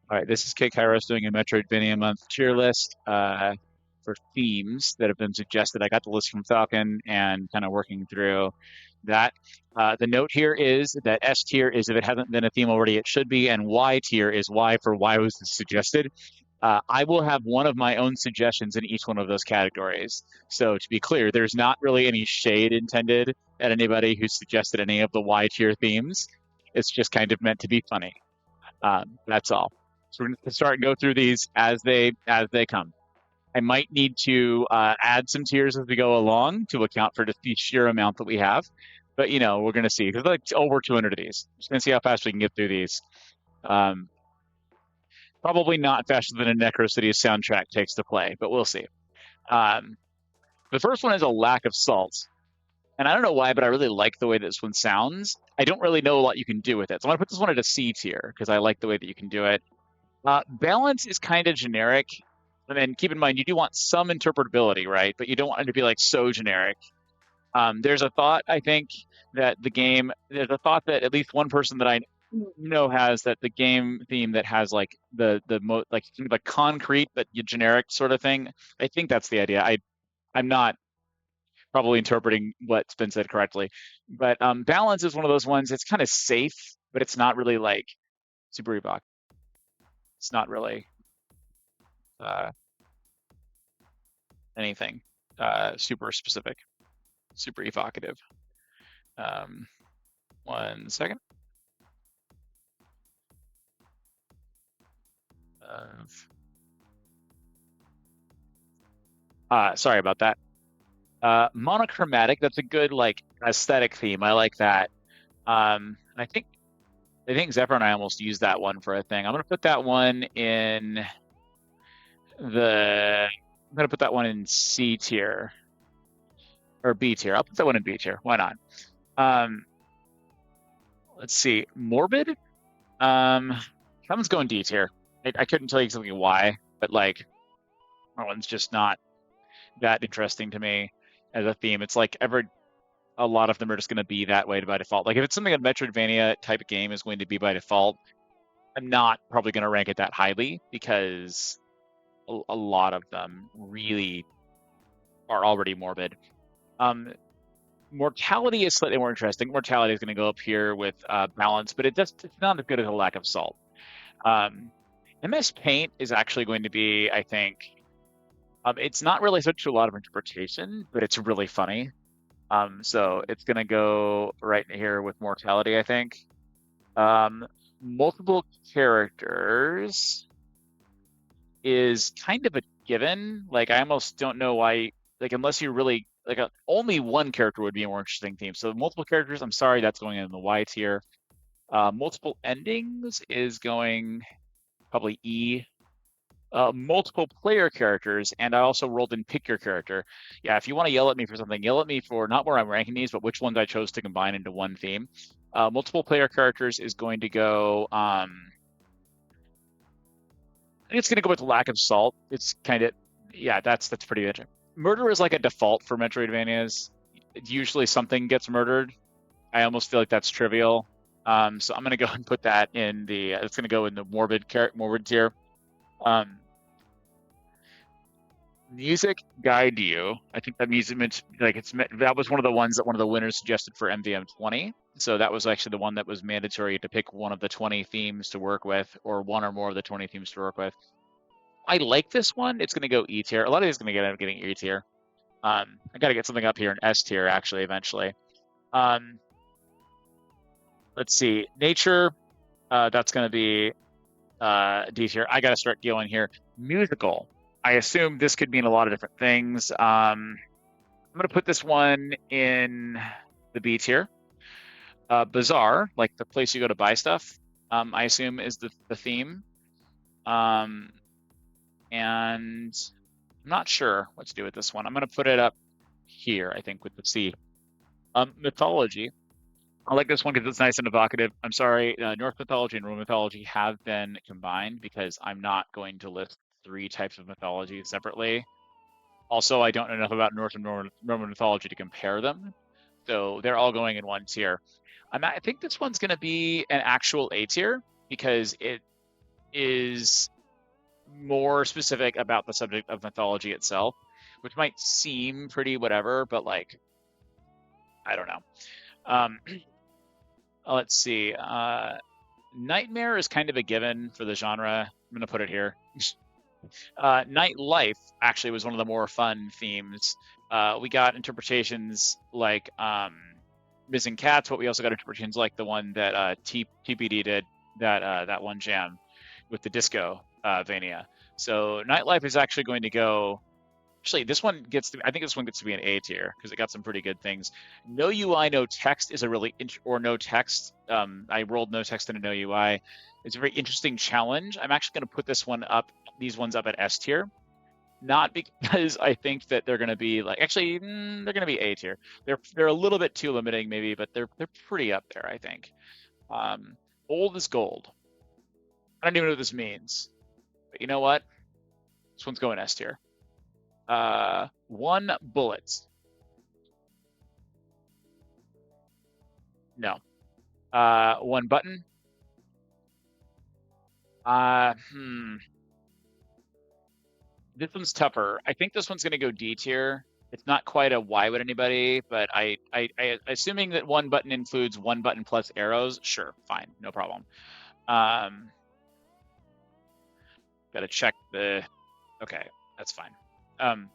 All right, this is Kate Kairos doing a Metroidvania month tier list for themes that have been suggested. I got the list from Falcon and kind of working through that. The note here is that S tier is if it hasn't been a theme already, it should be, and Y tier is Y for why was this suggested. I will have one of my own suggestions in each one of those categories. So to be clear, there's not really any shade intended at anybody who suggested any of the Y tier themes. It's just kind of meant to be funny. That's all. So we're going to start and go through these as they come. I might need to add some tiers as we go along to account for just the sheer amount that we have. But we're going to see because like over 200 of these. Just going to see how fast we can get through these. Um, Probably not faster than a Necro City soundtrack takes to play, but we'll see. Um, the first one is a lack of salt. And I don't know why, but I really like the way this one sounds. I don't really know what you can do with it. So I'm going to put this one at a C tier because I like the way that you can do it. Balance is kind of generic. And then keep in mind, you do want some interpretability, right? But you don't want it to be like so generic. There's a thought, I think, there's a thought that at least one person that I know has that the game theme that has like like sort of a concrete but generic sort of thing. I think that's the idea. I'm not probably interpreting what's been said correctly, but balance is one of those ones. It's kind of safe, but it's not really like super evocative. It's not really uh, anything super specific, super evocative. Um, one second. Sorry about that. Monochromatic. That's a good like aesthetic theme. I like that. I think Zephyr and I almost used that one for a thing. I'm gonna put that one in the. I'm gonna put that one in C tier or B tier. I'll put that one in B tier. Why not? Um, let's see. Morbid. Um, that one's going D tier. I couldn't tell you exactly why, but like that one's just not that interesting to me as a theme. It's like a lot of them are just going to be that way by default. Like if it's something a Metroidvania type of game is going to be by default, I'm not probably going to rank it that highly because a lot of them really are already morbid. Um, Mortality is slightly more interesting. Mortality is going to go up here with balance, but it's not as good as a lack of salt. Um, MS Paint is actually going to be, I think, it's not really subject to a lot of interpretation, but it's really funny. So it's gonna go right here with mortality, I think. Um, Multiple characters is kind of a given. Like I almost don't know why. Like unless you really like only one character would be a more interesting theme. So multiple characters, I'm sorry, that's going in the Y tier. Multiple endings is going probably E. Multiple player characters, and I also rolled in pick your character. Yeah, if you want to yell at me for something, yell at me for not where I'm ranking these, but which ones I chose to combine into one theme. Multiple player characters is going to go. I think it's going to go with lack of salt. It's kind of yeah, that's pretty good. Murder is like a default for Metroidvanias. Usually something gets murdered. I almost feel like that's trivial. So I'm gonna go and put that in the. It's gonna go in the morbid tier. Um, Music Guide You. I think that music like that was one of the ones that one of the winners suggested for MVM 20. So that was actually the one that was mandatory to pick one of the 20 themes to work with, or one or more of the 20 themes to work with. I like this one. It's going to go E tier. A lot of these going to end up getting E tier. I got to get something up here in S tier actually eventually. Um, let's see. Nature. That's going to be D tier. I got to start going here. Musical. I assume this could mean a lot of different things. I'm going to put this one in the B tier. Bazaar, like the place you go to buy stuff, I assume is the theme. Um, and I'm not sure what to do with this one. I'm going to put it up here, I think, with the C. Mythology. I like this one because it's nice and evocative. I'm sorry, Norse mythology and Roman mythology have been combined because I'm not going to list three types of mythology separately. Also, I don't know enough about Norse and Roman mythology to compare them, so they're all going in one tier. I think this one's going to be an actual A tier because is more specific about the subject of mythology itself, which might seem pretty whatever, but like, I don't know. Um, let's see. Nightmare is kind of a given for the genre. I'm gonna put it here. Nightlife actually was one of the more fun themes. We got interpretations like Missing Cats, but we also got interpretations like the one that TPD did, that one jam with the disco Vania. So Nightlife is actually going to go. Actually, this one gets to. I think this one gets to be an A tier because it got some pretty good things. No UI, no text is a really or no text. I rolled no text into no UI. It's a very interesting challenge. I'm actually going to put this one up. These ones up at S tier, not because I think that they're going to be like. Actually, they're going to be A tier. They're a little bit too limiting maybe, but they're pretty up there. I think. Um, Old is gold. I don't even know what this means, but you know what? This one's going S tier. One bullet. No. One button. Uh, hmm. This one's tougher. I think this one's gonna go D tier. It's not quite a why would anybody, but I assuming that one button includes one button plus arrows. Sure, fine, no problem. Um, Gotta check the. Okay, that's fine. Um,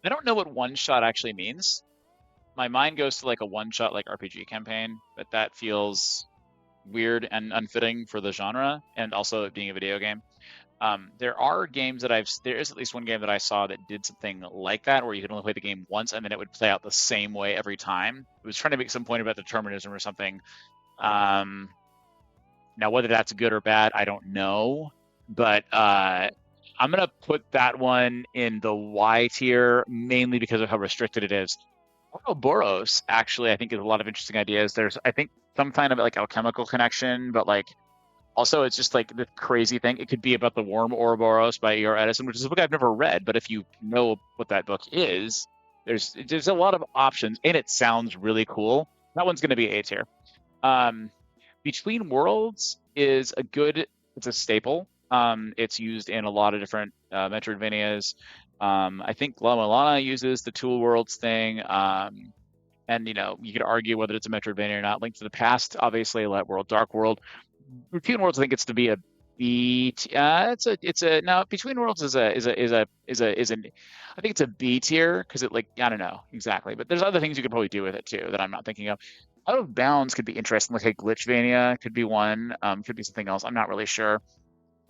I don't know what one shot actually means. My mind goes to like a one shot like RPG campaign, but that feels weird and unfitting for the genre and also it being a video game. There are games that there is at least one game that I saw that did something like that, where you could only play the game once and then it would play out the same way every time. It was trying to make some point about determinism or something. Um, Now, whether that's good or bad, I don't know, but I'm gonna put that one in the Y tier mainly because of how restricted it is. Ouroboros actually, I think, is a lot of interesting ideas. There's, I think, some kind of like alchemical connection, but like also, it's just like the crazy thing. It could be about the worm Ouroboros by E.R. Edison, which is a book I've never read, but if you know what that book is, there's a lot of options, and it sounds really cool. That one's going to be A tier. Um, Between Worlds is a good. It's a staple. It's used in a lot of different Metroidvanias. I think La Milana uses the Tool Worlds thing. And you could argue whether it's a Metroidvania or not. Link to the Past, obviously, Light World, Dark World. Between Worlds, I think it's to be a B. It's a no. Between Worlds is an. I think it's a B tier because it like I don't know exactly, but there's other things you could probably do with it too that I'm not thinking of. Out of Bounds could be interesting, like a Glitchvania could be one. Could be something else. I'm not really sure,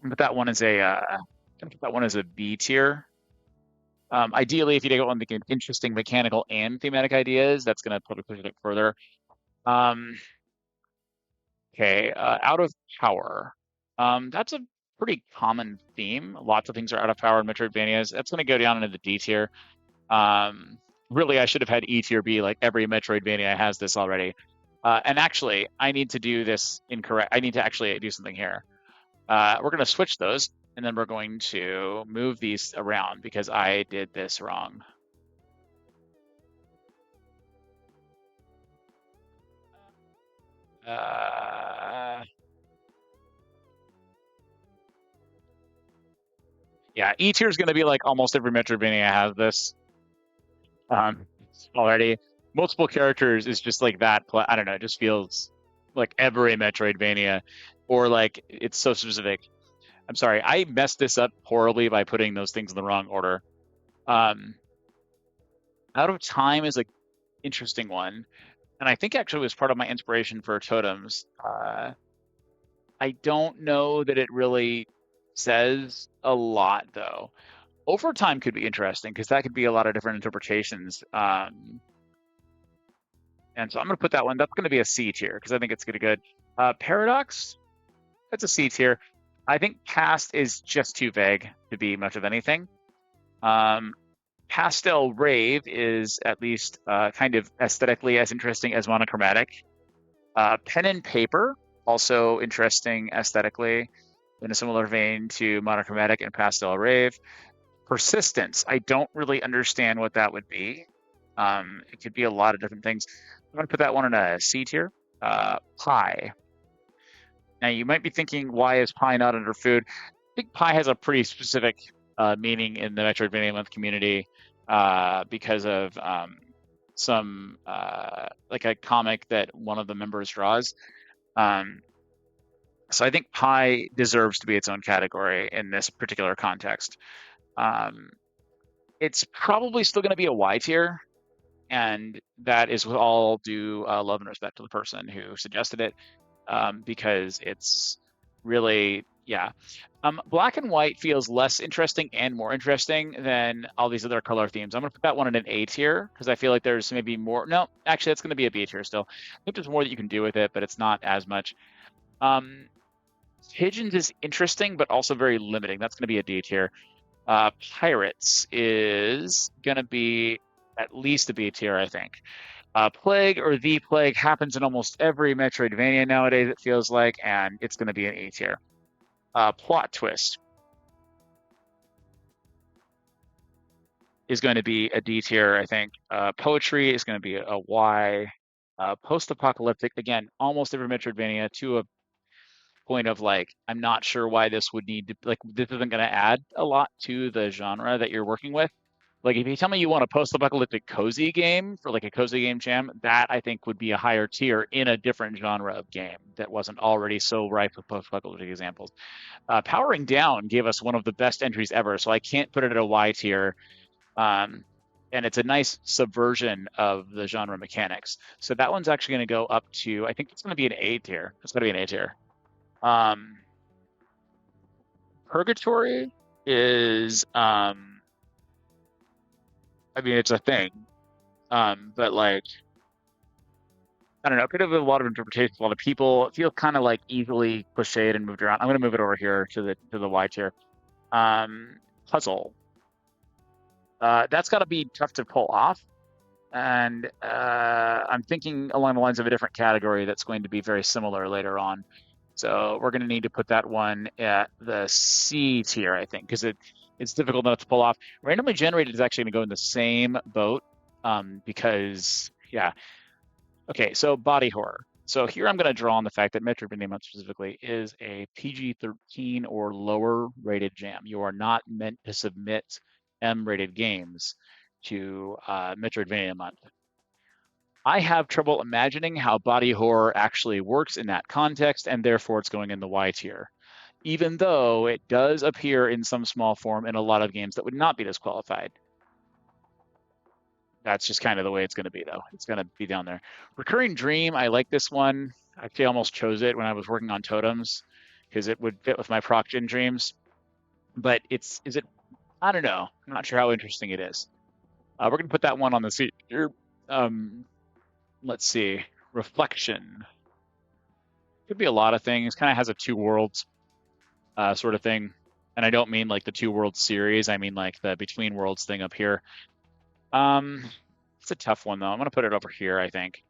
but that one is a B tier. Ideally, if you get one with interesting mechanical and thematic ideas, that's going to probably push it further. Um, Okay, out of power. That's a pretty common theme. Lots of things are out of power in Metroidvanias. That's going to go down into the D tier. Really, I should have had E tier B. Like every Metroidvania has this already. And actually, I need to do this incorrect. I need to actually do something here. We're going to switch those, and then we're going to move these around because I did this wrong. Uh, yeah, E tier is going to be like almost every Metroidvania has this. um, Already. Multiple characters is just like that. I don't know. It just feels like every Metroidvania, or like it's so specific. I'm sorry, I messed this up horribly by putting those things in the wrong order. Um, Out of Time is an interesting one, and I think actually was part of my inspiration for Totems. I don't know that it really says a lot though. Overtime could be interesting because that could be a lot of different interpretations. And so I'm going to put that one. That's going to be a C tier because I think it's going to be good. Paradox, that's a C tier. I think Past is just too vague to be much of anything. Pastel Rave is at least kind of aesthetically as interesting as Monochromatic. Pen and Paper, also interesting aesthetically in a similar vein to Monochromatic and Pastel Rave. Persistence, I don't really understand what that would be. It could be a lot of different things. I'm going to put that one in a C tier. Pi. Now you might be thinking, why is pie not under food? I think pie has a pretty specific meaning in the Metroidvania Month community because of some like a comic that one of the members draws. Um, so I think pie deserves to be its own category in this particular context. Um, it's probably still going to be a Y tier, and that is with all due love and respect to the person who suggested it, because it's really, yeah. Black and white feels less interesting and more interesting than all these other color themes. I'm going to put that one in an A tier because I feel like there's maybe more. No, actually, that's going to be a B tier still. I think there's more that you can do with it, but it's not as much. Um, Pigeons is interesting, but also very limiting. That's going to be a D tier. Pirates is going to be at least a B tier, I think. Plague or the Plague happens in almost every Metroidvania nowadays, it feels like, and it's going to be an A tier. Plot twist is going to be a D tier, I think. Poetry is going to be a Y. Post-apocalyptic, again, almost every Metroidvania to a point of like, I'm not sure why this would need to, like, this isn't going to add a lot to the genre that you're working with. Like, if you tell me you want a post-apocalyptic cozy game for like a cozy game jam, that I think would be a higher tier in a different genre of game that wasn't already so rife with post-apocalyptic examples. Powering Down gave us one of the best entries ever, so I can't put it at a Y tier. Um, and it's a nice subversion of the genre mechanics. So that one's actually going to go up to, I think it's going to be an A tier. It's going to be an A tier. Um, Purgatory is, I mean, it's a thing, but like, I don't know, it could have a lot of interpretations. A lot of people feel kind of like easily cliched and moved around. I'm going to move it over here to the Y tier. Puzzle. That's got to be tough to pull off. And I'm thinking along the lines of a different category that's going to be very similar later on. So we're going to need to put that one at the C tier, I think, because it's difficult enough to pull off. Randomly generated is actually going to go in the same boat, because, yeah. Okay, so body horror. So here I'm going to draw on the fact that Metroidvania specifically is a PG-13 or lower rated jam. You are not meant to submit M-rated games to Metroidvania month. I have trouble imagining how body horror actually works in that context, and therefore it's going in the Y tier, even though it does appear in some small form in a lot of games that would not be disqualified. That's just kind of the way it's going to be, though. It's going to be down there. Recurring Dream, I like this one. I actually almost chose it when I was working on totems because it would fit with my proc gen dreams. But is it? I don't know. I'm not sure how interesting it is. We're going to put that one on the seat here. Let's see. Reflection. Could be a lot of things. Kind of has a two worlds sort of thing. And I don't mean like the two worlds series. I mean like the between worlds thing up here. It's a tough one though. I'm gonna put it over here, I think.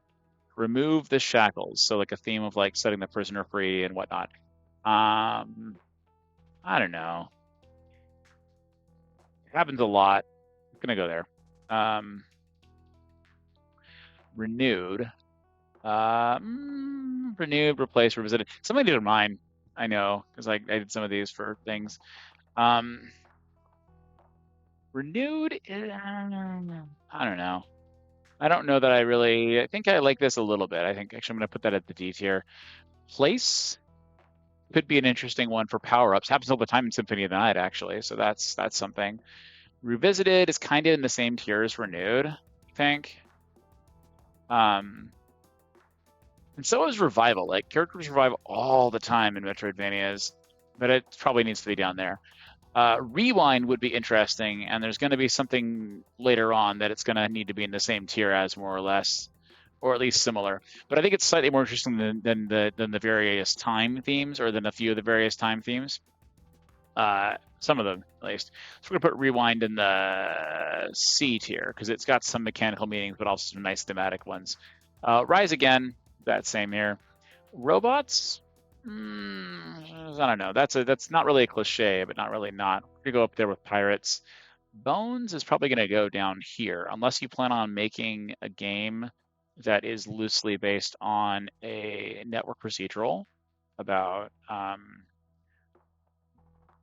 Remove the shackles. So like a theme of like setting the prisoner free and whatnot. I don't know. It happens a lot. I'm gonna go there. Renewed. Renewed, replace, revisited. Some of these are mine. I know, because like I did some of these for things. Renewed. I don't know. I don't know that I really. I think I like this a little bit. I think actually I'm going to put that at the D tier. Place could be an interesting one for power ups. Happens all the time in Symphony of the Night, actually. So that's something. Revisited is kind of in the same tier as Renewed, I think. And so is Revival. Like characters revive all the time in Metroidvanias, but it probably needs to be down there. Rewind would be interesting, and there's going to be something later on that it's going to need to be in the same tier as, more or less, or at least similar. But I think it's slightly more interesting than the various time themes, or than a few of the various time themes. Some of them, at least. So we're going to put Rewind in the C tier, because it's got some mechanical meanings, but also some nice thematic ones. Rise Again, that same here. Robots, I don't know. That's not really a cliche, but not really not. We're gonna go up there with Pirates. Bones is probably gonna go down here, unless you plan on making a game that is loosely based on a network procedural. about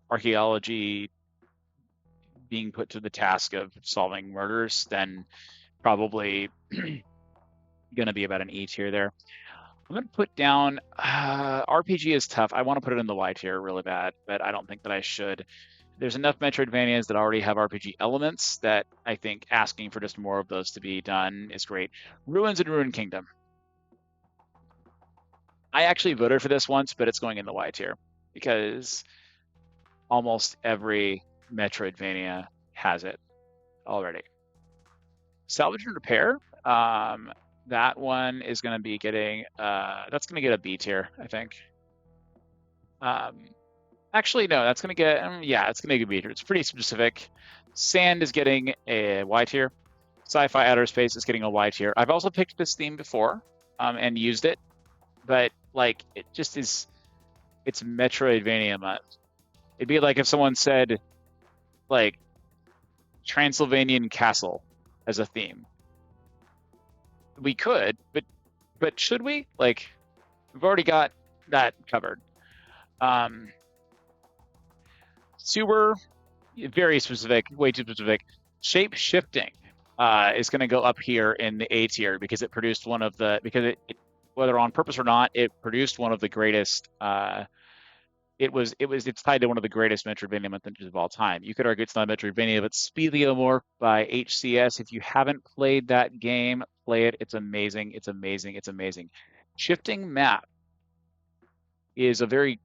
archaeology being put to the task of solving murders, then probably going to be about an E tier there. I'm going to put down RPG is tough. I want to put it in the Y tier really bad, but I don't think that I should. There's enough Metroidvanias that already have RPG elements that I think asking for just more of those to be done is great. Ruins and Ruin Kingdom. I actually voted for this once, but it's going in the Y tier because almost every Metroidvania has it already. Salvage and Repair. That one is going to be getting that's going to get a B tier, I think. Um, Actually, no, that's going to get yeah, it's going to get a B tier. It's pretty specific. Sand is getting a Y tier. Sci-fi Outer Space is getting a Y tier. I've also picked this theme before, and used it, but like it just is. It's Metroidvania month. It'd be like if someone said like Transylvanian Castle as a theme. We could, but should we? Like, we've already got that covered. Um, Sewer, very specific, way too specific. Shape shifting is going to go up here in the A tier because it produced one of the because whether on purpose or not, it produced one of the greatest. It's tied to one of the greatest Metroidvania methods of all time. You could argue it's not Metroidvania, but Speleomorph by HCS. If you haven't played that game, play it. It's amazing. It's amazing. It's amazing. Shifting map is a very,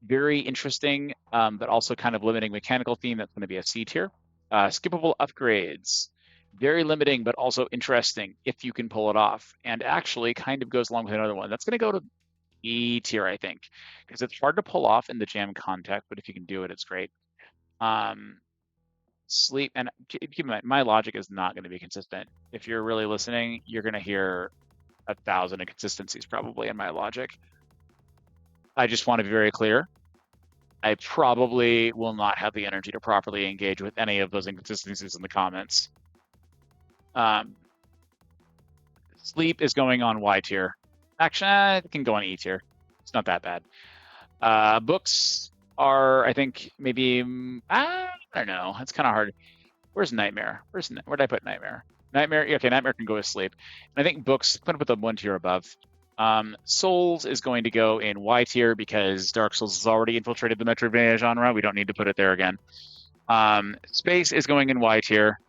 very interesting, but also kind of limiting mechanical theme that's going to be a C tier. Skippable upgrades, very limiting, but also interesting if you can pull it off. And actually, kind of goes along with another one. That's going to go to E tier, I think, because it's hard to pull off in the jam context, but if you can do it, it's great. Um, Sleep and keep in mind, my logic is not going to be consistent. If you're really listening, you're going to hear 1,000 inconsistencies probably in my logic. I just want to be very clear. I probably will not have the energy to properly engage with any of those inconsistencies in the comments. Um, Sleep is going on Y tier. Actually, it can go on E tier. It's not that bad. Books are, I think, maybe I don't know. It's kind of hard. Where's Nightmare? Where did I put Nightmare? Nightmare. Okay, Nightmare can go to sleep. And I think books. I'm gonna put them one tier above. Souls is going to go in Y tier because Dark Souls has already infiltrated the Metroidvania genre. We don't need to put it there again. Space is going in Y tier.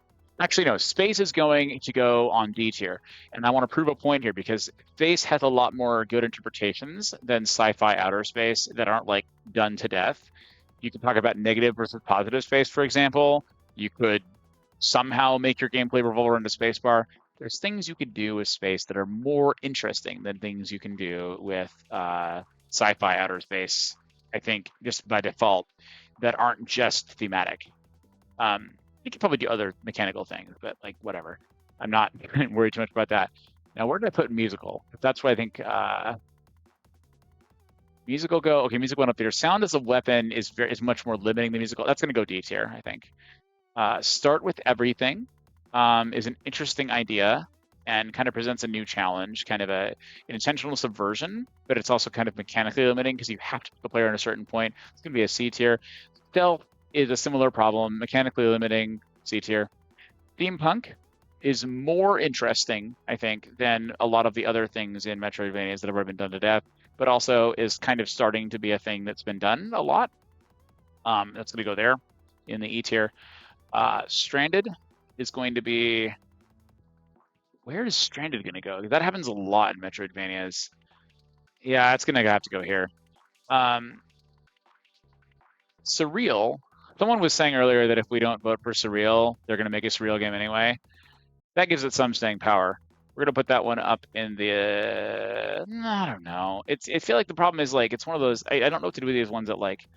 Actually, no, Space is going to go on D tier. And I want to prove a point here because Space has a lot more good interpretations than sci-fi outer space that aren't like done to death. You can talk about negative versus positive space, for example. You could somehow make your gameplay revolve around the spacebar. There's things you could do with space that are more interesting than things you can do with sci-fi outer space. I think just by default that aren't just thematic. You could probably do other mechanical things, but like whatever. I'm not worried too much about that. Now, where did I put musical? That's where I think musical go. Okay, musical went up there. Sound as a weapon is much more limiting than musical. That's going to go D tier, I think. Start with everything is an interesting idea and kind of presents a new challenge, kind of an intentional subversion, but it's also kind of mechanically limiting because you have to put the player in a certain point. It's going to be a C tier. Stealth is a similar problem, mechanically limiting, C tier. Steampunk is more interesting, I think, than a lot of the other things in Metroidvanias that have already been done to death, but also is kind of starting to be a thing that's been done a lot. That's going to go there in the E tier. Stranded is going to be. Where is Stranded going to go? That happens a lot in Metroidvanias. Yeah, it's going to have to go here. Surreal. Someone was saying earlier that if we don't vote for Surreal, they're going to make a Surreal game anyway. That gives it some staying power. We're going to put that one up in the. I don't know. I feel like the problem is like it's one of those. I don't know what to do with these ones that like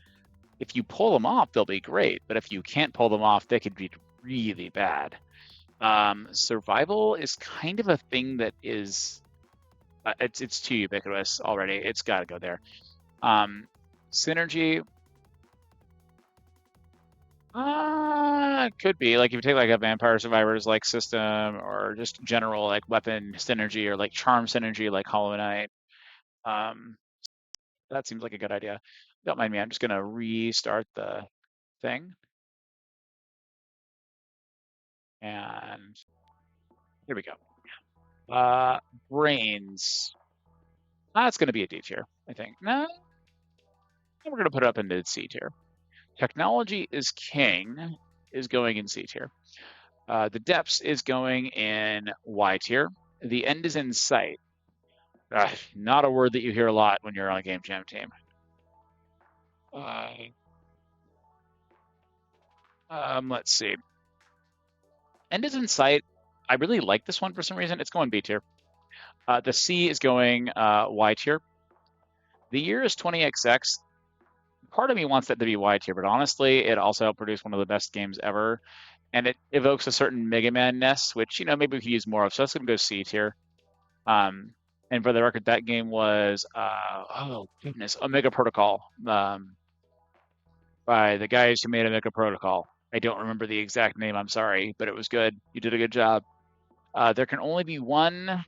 if you pull them off, they'll be great. But if you can't pull them off, they could be really bad. Survival is kind of a thing that is it's too ubiquitous already. It's got to go there. Synergy, could be like if you take like a Vampire Survivors like system or just general like weapon synergy or like charm synergy like Hollow Knight. Um, That seems like a good idea. Don't mind me. I'm just gonna restart the thing, and here we go. Uh, Brains. That's gonna be a D tier, I think. No, we're gonna put it up into C tier. Technology is king is going in C tier. The depths is going in Y tier. The end is in sight. Not a word that you hear a lot when you're on a game jam team. Uh, let's see. End is in sight. I really like this one for some reason. It's going B tier. The C is going Y tier. The year is 20XX. Part of me wants that to be Y tier, but honestly, it also helped produce one of the best games ever. And it evokes a certain Mega Man-ness, which, maybe we could use more of. So that's going to go C tier. Um, and for the record, that game was, oh goodness, Omega Protocol, by the guys who made Omega Protocol. I don't remember the exact name. I'm sorry, but it was good. You did a good job. There can only be one.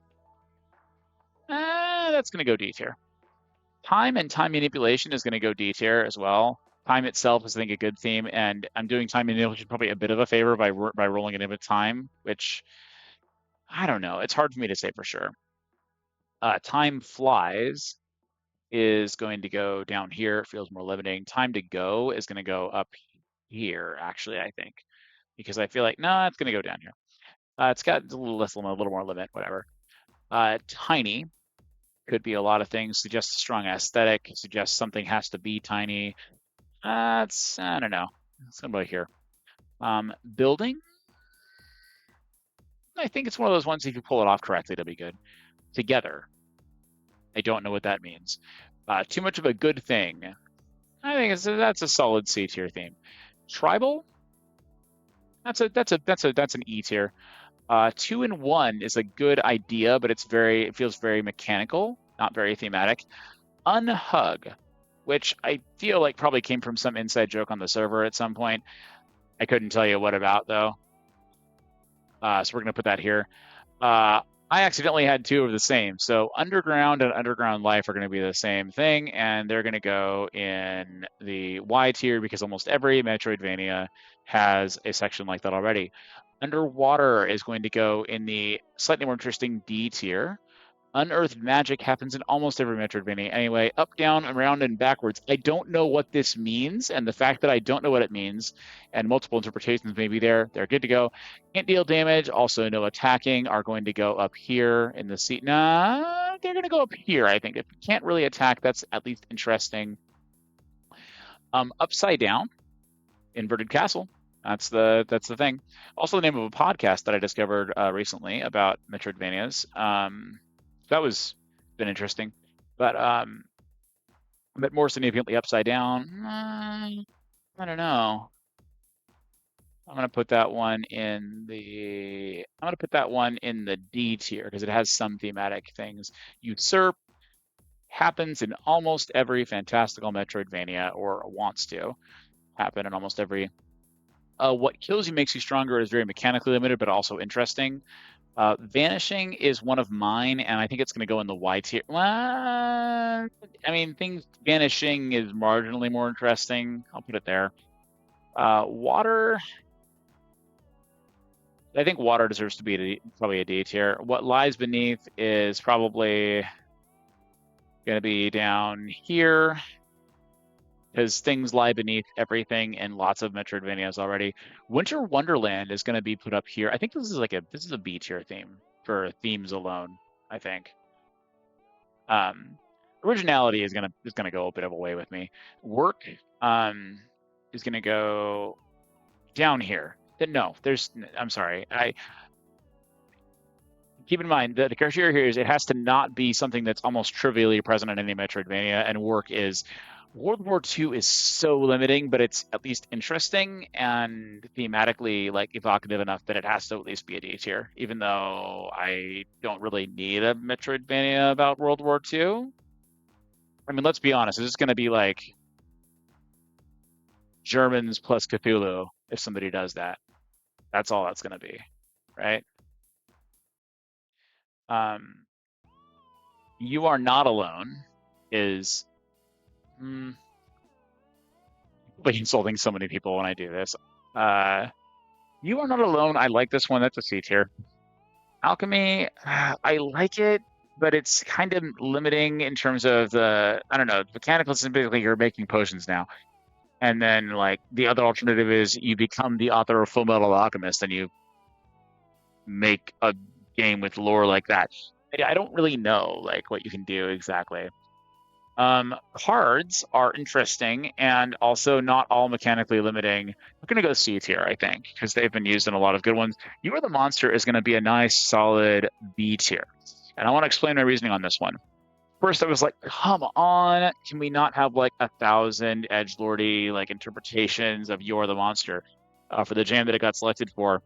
That's going to go D tier. Time and time manipulation is going to go D tier as well. Time itself is, I think, a good theme, and I'm doing time manipulation probably a bit of a favor by rolling it in with time, which I don't know. It's hard for me to say for sure. Time flies is going to go down here. It feels more limiting. Time to go is going to go up here, actually, I think, because I feel like, no, it's going to go down here. It's got a little less, a little more limit, whatever. Tiny could be a lot of things. Suggests a strong aesthetic. Suggests something has to be tiny. I don't know. It's going to be here. Building. I think it's one of those ones, if you pull it off correctly, it'll be good. Together. I don't know what that means. Too much of a good thing. I think that's a solid C tier theme. Tribal. That's an E tier. 2-in-1 is a good idea, but it feels very mechanical, not very thematic. Unhug, which I feel like probably came from some inside joke on the server at some point. I couldn't tell you what about though. So we're gonna put that here. I accidentally had two of the same. So Underground and Underground Life are going to be the same thing, and they're going to go in the Y tier because almost every Metroidvania has a section like that already. Underwater is going to go in the slightly more interesting D tier. Unearthed magic happens in almost every Metroidvania anyway. Up, down, around, and backwards. I don't know what this means, and the fact that I don't know what it means, and multiple interpretations may be there, they're good to go. Can't deal damage, also no attacking, are going to go up here in the seat. Nah, they're going to go up here, I think. If you can't really attack, that's at least interesting. Upside down, inverted castle. That's the thing. Also, the name of a podcast that I discovered recently about Metroidvanias. That was been interesting, but more significantly, upside down. I don't know. I'm gonna put that one in the. I'm gonna put that one in the D tier because it has some thematic things. Usurp happens in almost every fantastical Metroidvania, or wants to happen in almost every. What kills you makes you stronger is very mechanically limited, but also interesting. Vanishing is one of mine, and I think it's going to go in the Y tier. Well, I mean, things vanishing is marginally more interesting. I'll put it there. Water. I think water deserves to be probably a D tier. What lies beneath is probably going to be down here because things lie beneath everything in lots of Metroidvanias already. Winter Wonderland is going to be put up here. I think this is a B tier theme for themes alone. I think. Um, Originality is gonna go a bit of a way with me. Work is gonna go down here. No, I'm sorry. I keep in mind that the criteria here is it has to not be something that's almost trivially present in any Metroidvania, and work is World War II is so limiting, but it's at least interesting and thematically like evocative enough that it has to at least be a D tier, even though I don't really need a Metroidvania about World War II. I mean, let's be honest, it's just going to be like Germans plus Cthulhu if somebody does that. That's all that's going to be, right? Um, you Are Not Alone is mm, like insulting so many people when I do this. Uh, you are not alone. I like this one. That's a C tier. Alchemy, I like it, but it's kind of limiting in terms of the, I don't know, mechanical is basically you're making potions now. And then like the other alternative is you become the author of Full Metal Alchemist and you make a game with lore like that. I don't really know like what you can do exactly. Cards are interesting and also not all mechanically limiting. I'm gonna go C tier, I think, because they've been used in a lot of good ones. You Are the Monster is gonna be a nice, solid B tier. And I want to explain my reasoning on this one. First, I was like, come on, can we not have like 1,000 edgelordy like interpretations of You're the Monster for the jam that it got selected for?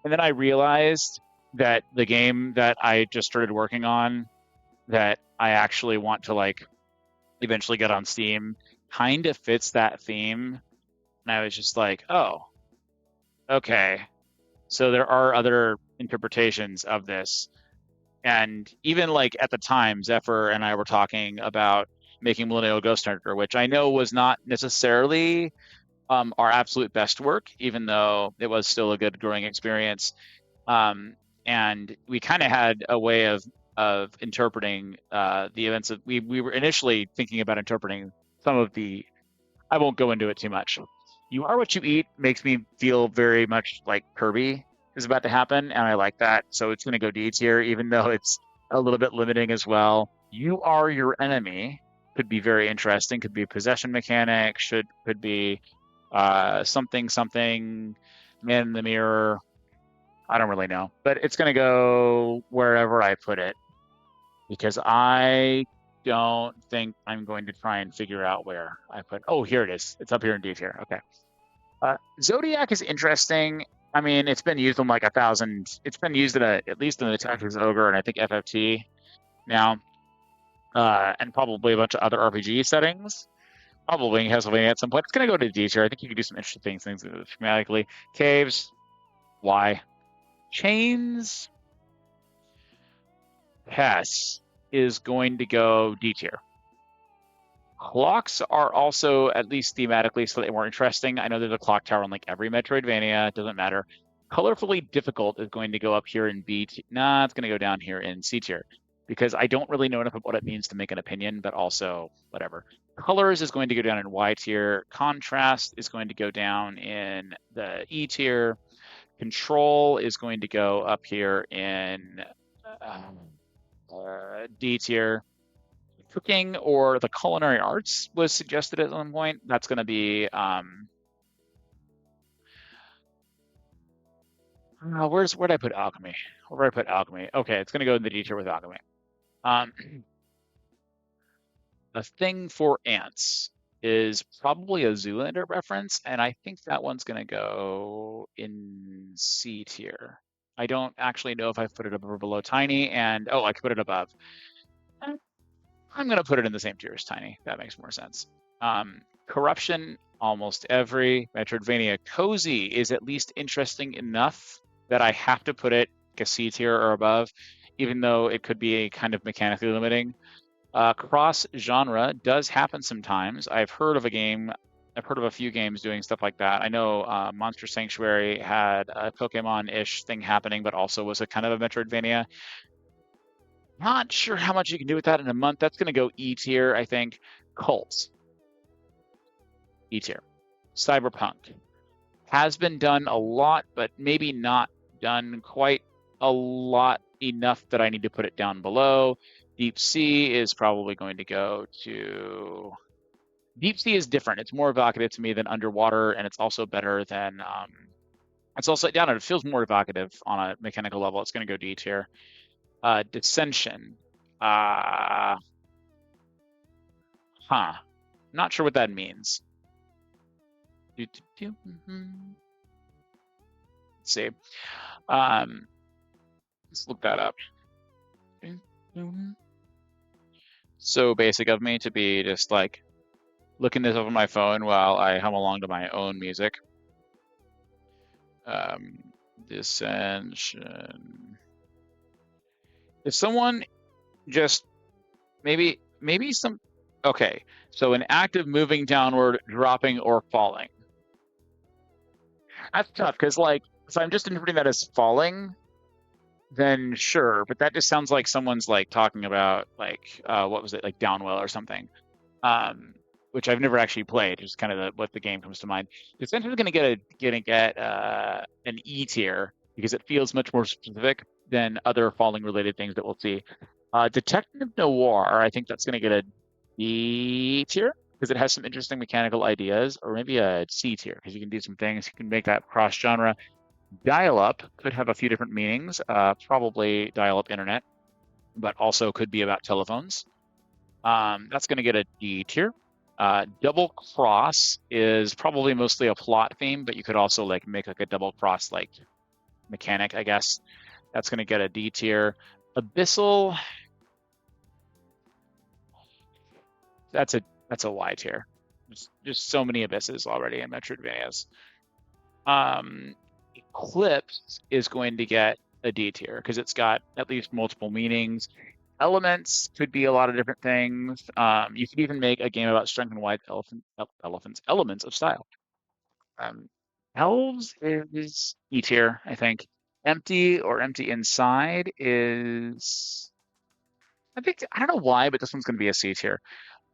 And then I realized that the game that I just started working on that I actually want to like eventually get on Steam kind of fits that theme. And I was just like, oh, okay. So there are other interpretations of this. And even like at the time, Zephyr and I were talking about making Millennial Ghost Hunter, which I know was not necessarily our absolute best work, even though it was still a good growing experience. Um, and we kind of had a way of interpreting the events of we were initially thinking about interpreting some of the I won't go into it too much. You Are What You Eat makes me feel very much like Kirby is about to happen, and I like that. So it's going to go D tier, even though it's a little bit limiting as well. You Are Your Enemy could be very interesting. Could be a possession mechanic. Could be something. Man in the Mirror. I don't really know, but it's going to go wherever I put it because I don't think I'm going to try and figure out where I put. Oh, here it is. It's up here in D tier. Okay. Zodiac is interesting. I mean, it's been used in like 1,000. It's been used in at least in the Tactics Ogre and I think FFT now, and probably a bunch of other RPG settings. Probably in Castlevania at some point. It's going to go to D tier. I think you can do some interesting things thematically. Caves, why? Chains, Hess is going to go D tier. Clocks are also, at least thematically, slightly more interesting. I know there's a clock tower in like every Metroidvania. It doesn't matter. Colorfully difficult is going to go up here in B. Nah, it's going to go down here in C tier because I don't really know enough of what it means to make an opinion, but also whatever. Colors is going to go down in Y tier. Contrast is going to go down in the E tier. Control is going to go up here in D tier. Cooking or the culinary arts was suggested at one point. That's going to be where did I put alchemy? Where did I put alchemy? Okay, it's going to go in the D tier with alchemy. Um, a thing for ants is probably a Zoolander reference, and I think that one's going to go in C tier. I don't actually know if I've put it above or below Tiny, and oh, I could put it above. I'm going to put it in the same tier as Tiny. That makes more sense. Corruption, almost every Metroidvania. Cozy is at least interesting enough that I have to put it like a C tier or above, even though it could be kind of mechanically limiting. Cross genre does happen sometimes. I've heard of a few games doing stuff like that. I know Monster Sanctuary had a Pokemon-ish thing happening, but also was a kind of a Metroidvania. Not sure how much you can do with that in a month. That's going to go E tier, I think. Cults, E tier. Cyberpunk has been done a lot, but maybe not done quite a lot enough that I need to put it down below. Deep Sea is probably going to go to. Deep Sea is different. It's more evocative to me than Underwater, and it's also better than. It's also down. It feels more evocative on a mechanical level. It's going to go D tier. Dissension. Uh, Not sure what that means. Let's see. Let's look that up. So basic of me to be just like looking this up on my phone while I hum along to my own music. Dissension. If someone just maybe some okay. So an act of moving downward, dropping, or falling. That's tough because, like, if I'm just interpreting that as falling, then sure. But that just sounds like someone's like talking about like what was it, like Downwell or something. Um, which I've never actually played. Just kind of what the game comes to mind. It's essentially going to get an E tier because it feels much more specific than other falling related things that we'll see. Detective Noir, I think that's going to get a D tier because it has some interesting mechanical ideas, or maybe a C tier because you can do some things. You can make that cross genre. Dial up could have a few different meanings. Probably dial up internet, but also could be about telephones. That's going to get a D tier. Double cross is probably mostly a plot theme, but you could also like make like a double cross like mechanic, I guess. That's going to get a D tier. Abyssal, that's a Y tier. There's just so many abysses already in Metroidvanias. Um, Eclipse is going to get a D tier because it's got at least multiple meanings. Elements could be a lot of different things. You could even make a game about strength and wide elements of style. Um, Elves is E tier, I think. Empty or empty inside is, I think, I don't know why, but this one's going to be a C tier.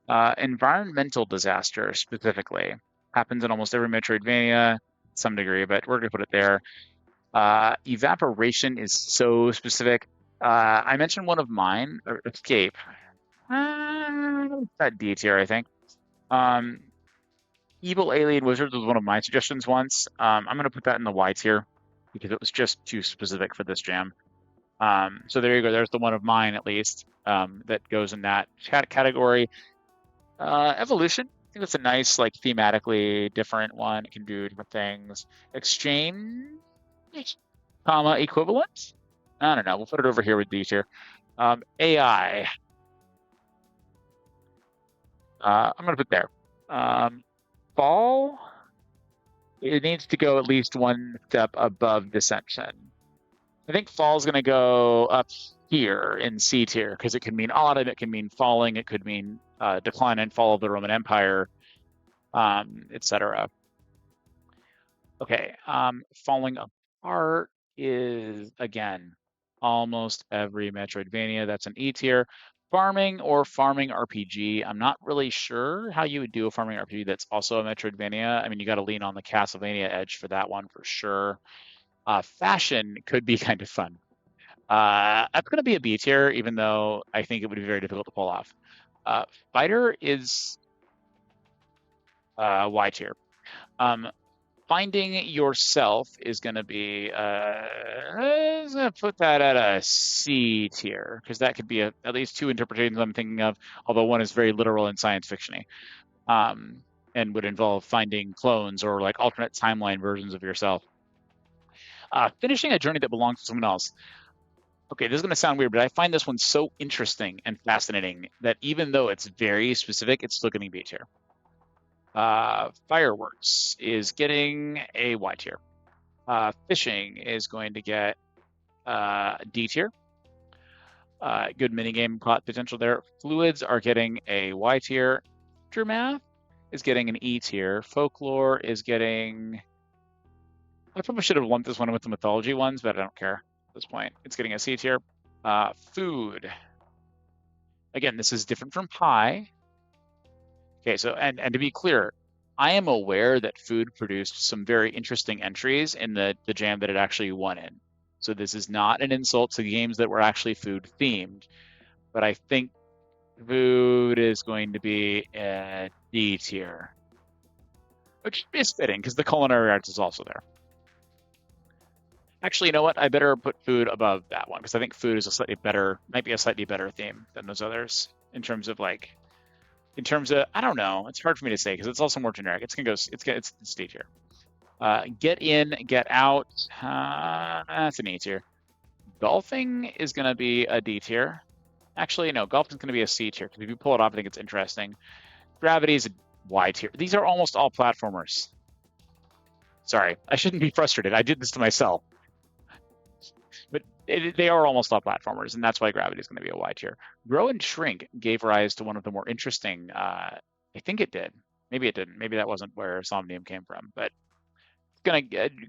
Environmental disaster specifically happens in almost every Metroidvania, to some degree, but we're going to put it there. Evaporation is so specific. I mentioned one of mine, escape. That D tier, I think. Um, Evil Alien Wizards was one of my suggestions once. I'm going to put that in the Y tier because it was just too specific for this jam. So there you go. There's the one of mine, at least, that goes in that category. Evolution. I think that's a nice, like, thematically different one. It can do different things. Exchange, comma, equivalent. I don't know. We'll put it over here with D tier. AI. I'm going to put there. Fall. It needs to go at least one step above Dissension. I think fall's going to go up here in C tier because it could mean autumn, it can mean falling, it could mean decline and fall of the Roman Empire, etc. Okay, falling apart is again almost every Metroidvania. That's an E tier. Farming or farming RPG. I'm not really sure how you would do a farming RPG that's also a Metroidvania. I mean, you got to lean on the Castlevania edge for that one for sure. Fashion could be kind of fun. That's going to be a B tier, even though I think it would be very difficult to pull off. Uh, Fighter is Y tier. Um, Finding yourself is going to be, I'm going to put that at a C tier, because that could be at least two interpretations I'm thinking of, although one is very literal and science fiction-y, and would involve finding clones or like alternate timeline versions of yourself. Finishing a journey that belongs to someone else. Okay, this is going to sound weird, but I find this one so interesting and fascinating that even though it's very specific, it's still getting B tier. Fireworks is getting a Y tier. Fishing is going to get D tier. Good minigame plot potential there. Fluids are getting a Y tier. Aftermath is getting an E tier. Folklore is getting. I probably should have lumped this one with the mythology ones, but I don't care at this point. It's getting a C tier. Food. Again, this is different from pie. Okay, so and to be clear, I am aware that food produced some very interesting entries in the jam that it actually won in. So this is not an insult to games that were actually food themed, but I think food is going to be a D tier, which is fitting because the culinary arts is also there. Actually, you know what? I better put food above that one because I think food is might be a slightly better theme than those others in terms of like, in terms of, I don't know. It's hard for me to say because it's also more generic. It's gonna go. It's D tier. Get in, get out. That's an E tier. Golfing is gonna be a D tier. Actually, no. Golfing's gonna be a C tier because if you pull it off, I think it's interesting. Gravity is a Y tier. These are almost all platformers. Sorry, I shouldn't be frustrated. I did this to myself. But they are almost all platformers, and that's why Gravity is going to be a Y tier. Grow and Shrink gave rise to one of the more interesting I think it did. Maybe it didn't. Maybe that wasn't where Somnium came from. But it's gonna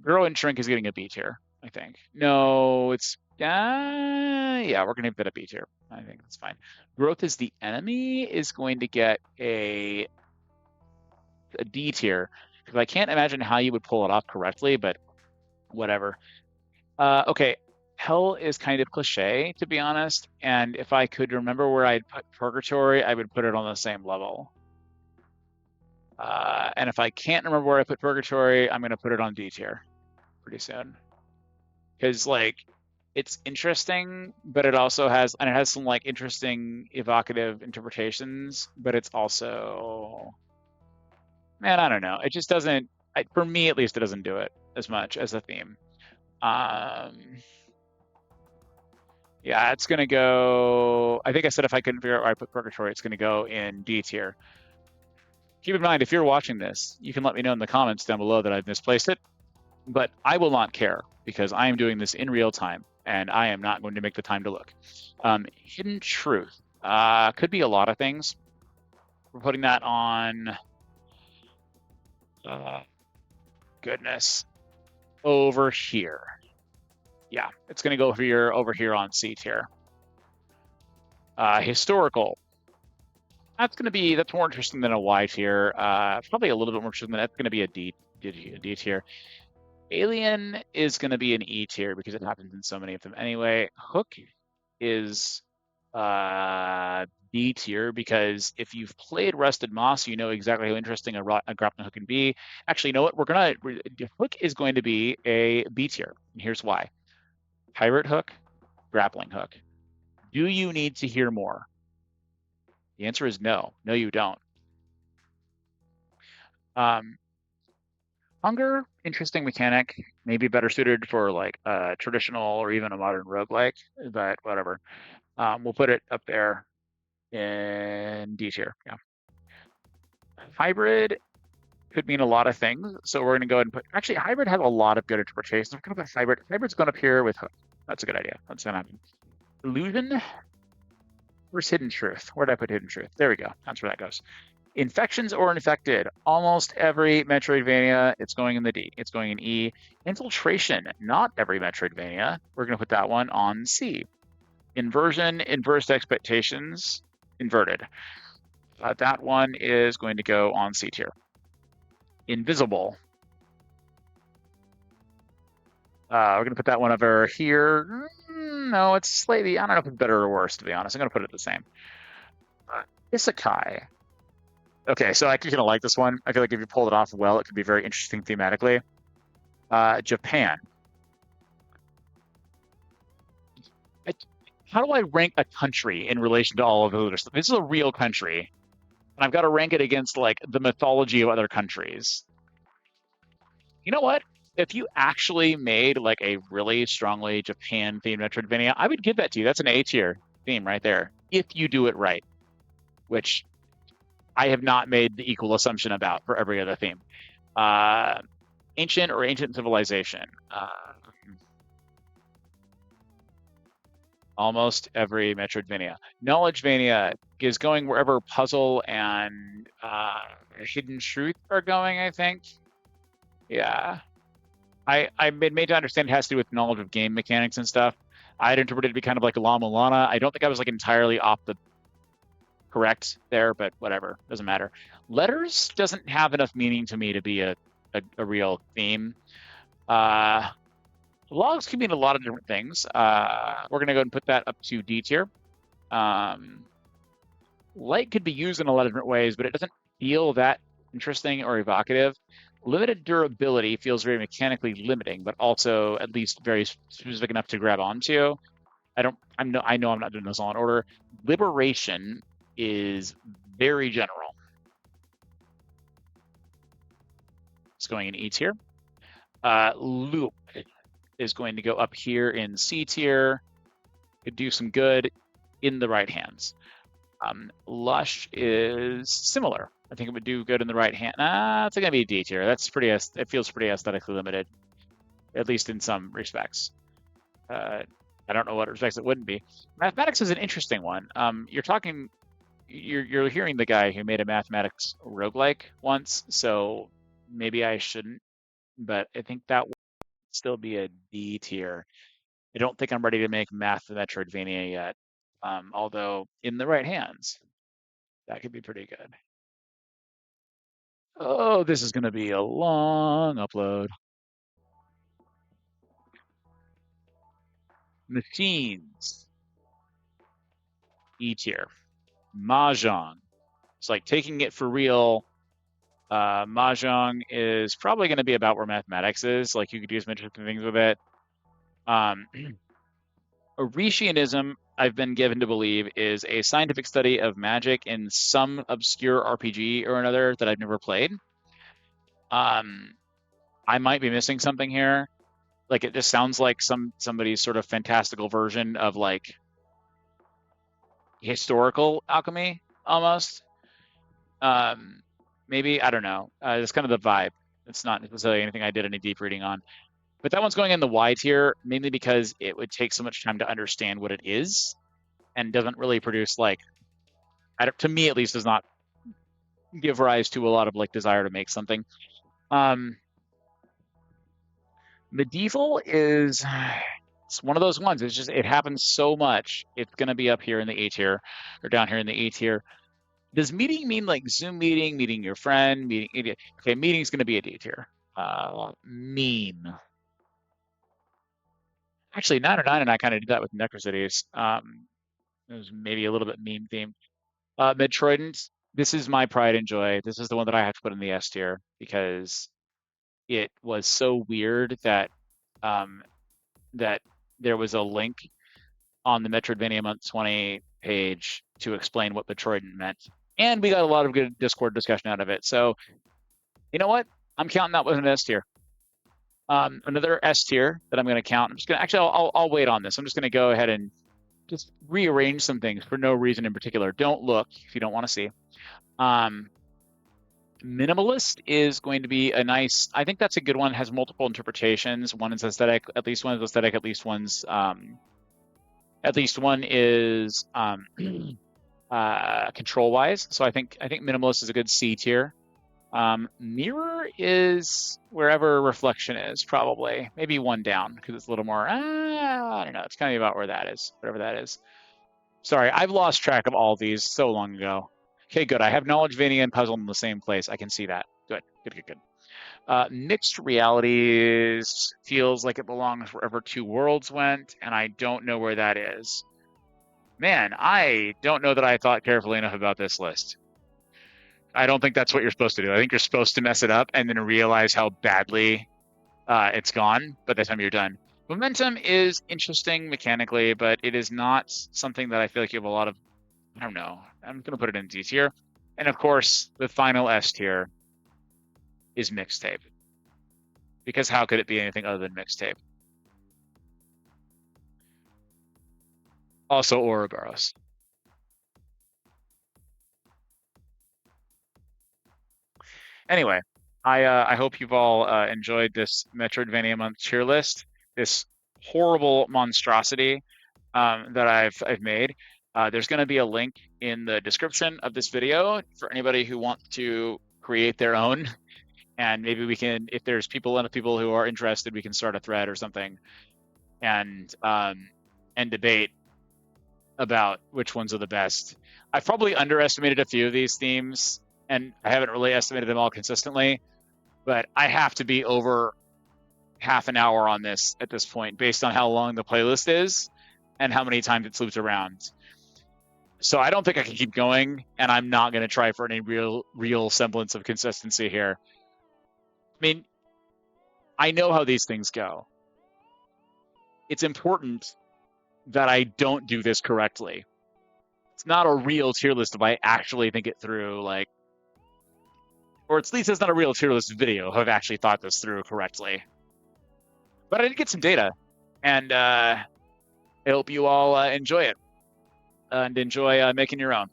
Grow and Shrink is getting a B tier, I think. No, it's yeah, we're gonna give it a B tier. I think that's fine. Growth is the Enemy is going to get a D tier because I can't imagine how you would pull it off correctly, but whatever. Okay, Hell is kind of cliche, to be honest, and if I could remember where I'd put Purgatory, I would put it on the same level. And if I can't remember where I put Purgatory, I'm gonna put it on D tier pretty soon. Because like it's interesting, but it also has some like interesting evocative interpretations, but it's also man, I don't know. It just doesn't for me at least it doesn't do it as much as a theme. Um yeah, it's gonna go I think I said if I couldn't figure out where I put Purgatory, it's gonna go in D tier. Keep in mind, if you're watching this, you can let me know in the comments down below that I've misplaced it, but I will not care because I am doing this in real time and I am not going to make the time to look. Hidden Truth could be a lot of things. We're putting that on, goodness, over here. Yeah, it's going to go over here on C tier. Historical. That's more interesting than a Y tier. Probably a little bit more interesting than that's going to be a D tier. Alien is going to be an E tier because it happens in so many of them anyway. Hook is D tier because if you've played Rusted Moss, you know exactly how interesting a grappling hook can be. Actually, you know what? Hook is going to be a B tier, and here's why. Pirate hook, grappling hook. Do you need to hear more? The answer is no. No, you don't. Hunger, interesting mechanic, maybe better suited for like a traditional or even a modern roguelike, but whatever. We'll put it up there in D tier. Yeah. Hybrid could mean a lot of things. So we're going to go ahead and put, actually, hybrid has a lot of good interpretations. We're going to put hybrid. Hybrid's going to appear with hook. That's a good idea. That's going to happen. Illusion. Where's Hidden Truth? Where did I put Hidden Truth? There we go. That's where that goes. Infections or Infected. Almost every Metroidvania, it's going in the D. It's going in E. Infiltration. Not every Metroidvania. We're going to put that one on C. Inversion, Inversed Expectations, Inverted. That one is going to go on C tier. Invisible. We're going to put that one over here. No, it's slightly, I don't know if it's better or worse, to be honest. I'm going to put it the same. Isekai. Okay, so I think you're going to like this one. I feel like if you pull it off well, it could be very interesting thematically. Japan. How do I rank a country in relation to all of the other stuff? This is a real country, and I've got to rank it against like the mythology of other countries. You know what? If you actually made like a really strongly Japan themed Metroidvania, I would give that to you. That's an A tier theme right there, if you do it right, which I have not made the equal assumption about for every other theme. Ancient or ancient civilization. Almost every Metroidvania. Knowledgevania is going wherever puzzle and hidden truth are going, I think. Yeah. I've been made to understand it has to do with knowledge of game mechanics and stuff. I'd interpreted it to be kind of like La Mulana. I don't think I was like entirely off the correct there, but whatever. Doesn't matter. Letters doesn't have enough meaning to me to be a real theme. Logs can mean a lot of different things. We're going to go and put that up to D tier. Light could be used in a lot of different ways, but it doesn't feel that interesting or evocative. Limited durability feels very mechanically limiting, but also at least very specific enough to grab onto. I know I'm not doing this all in order. Liberation is very general. It's going in E tier. Loop is going to go up here in C tier. Could do some good in the right hands. Lush is similar. I think it would do good in the right hand. It's going to be a D tier. That's pretty. It feels pretty aesthetically limited, at least in some respects. I don't know what respects it wouldn't be. Mathematics is an interesting one. You're talking you're hearing the guy who made a mathematics roguelike once, so maybe I shouldn't, but I think that would still be a D tier. I don't think I'm ready to make Math the Metroidvania yet. Although in the right hands, that could be pretty good. Oh, this is going to be a long upload. Machines, E tier. Mahjong. It's like taking it for real. Mahjong is probably going to be about where mathematics is. Like you could do some interesting things with it. Um, Orishianism, I've been given to believe, is a scientific study of magic in some obscure RPG or another that I've never played. Um, I might be missing something here. Like it just sounds like somebody's sort of fantastical version of like historical alchemy almost. Um, Maybe I don't know. It's kind of the vibe. It's not necessarily anything I did any deep reading on. But that one's going in the Y tier mainly because it would take so much time to understand what it is and doesn't really produce like, to me at least, does not give rise to a lot of like desire to make something. Um, Medieval is it's one of those ones. It's just it happens so much. It's gonna be up here in the A tier or down here in the A tier. Does meeting mean like Zoom meeting, meeting your friend, meeting? Okay, meeting's gonna be a D tier. Meme. Actually, 909 and I kind of did that with Necrocities. It was maybe a little bit meme themed. Metroidant. This is my pride and joy. This is the one that I have to put in the S tier because it was so weird that um, that there was a link on the Metroidvania Month 20 page to explain what Metroidant meant, and we got a lot of good Discord discussion out of it. So you know what? I'm counting that with an S tier. Another S tier that I'm going to count. I'm just going to actually I'll wait on this. I'm just going to go ahead and just rearrange some things for no reason in particular. Don't look if you don't want to see. Um, Minimalist is going to be a nice. I think that's a good one. Has multiple interpretations. One is aesthetic. At least one is aesthetic. At least one's. At least one is control wise. So I think minimalist is a good C tier. Mirror is wherever reflection is, probably maybe one down because it's a little more. I don't know. It's kind of about where that is, whatever that is. Sorry, I've lost track of all these so long ago. Okay, good. I have knowledge, Vania, and puzzle in the same place. I can see that. Good, good, good, good. Mixed realities feels like it belongs wherever Two Worlds went, and I don't know where that is. Man, I don't know that I thought carefully enough about this list. I don't think that's what you're supposed to do. I think you're supposed to mess it up and then realize how badly it's gone by the time you're done. Momentum is interesting mechanically, but it is not something that I feel like you have a lot of. I don't know. I'm going to put it in D tier. And of course, the final S tier is mixtape. Because how could it be anything other than mixtape? Also, Ouroboros. Anyway, I hope you've all enjoyed this Metroidvania month tier list. This horrible monstrosity that I've made. There's going to be a link in the description of this video for anybody who wants to create their own. And maybe we can, if there's enough people who are interested, we can start a thread or something and debate about which ones are the best. I've probably underestimated a few of these themes, and I haven't really estimated them all consistently. But I have to be over half an hour on this at this point, based on how long the playlist is and how many times it loops around. So I don't think I can keep going, and I'm not going to try for any real semblance of consistency here. I mean, I know how these things go. It's important that I don't do this correctly. It's not a real tier list if I actually think it through, like, or at least it's not a real tier list video if I've actually thought this through correctly. But I did get some data, and I hope you all enjoy it and enjoy making your own.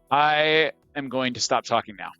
I am going to stop talking now.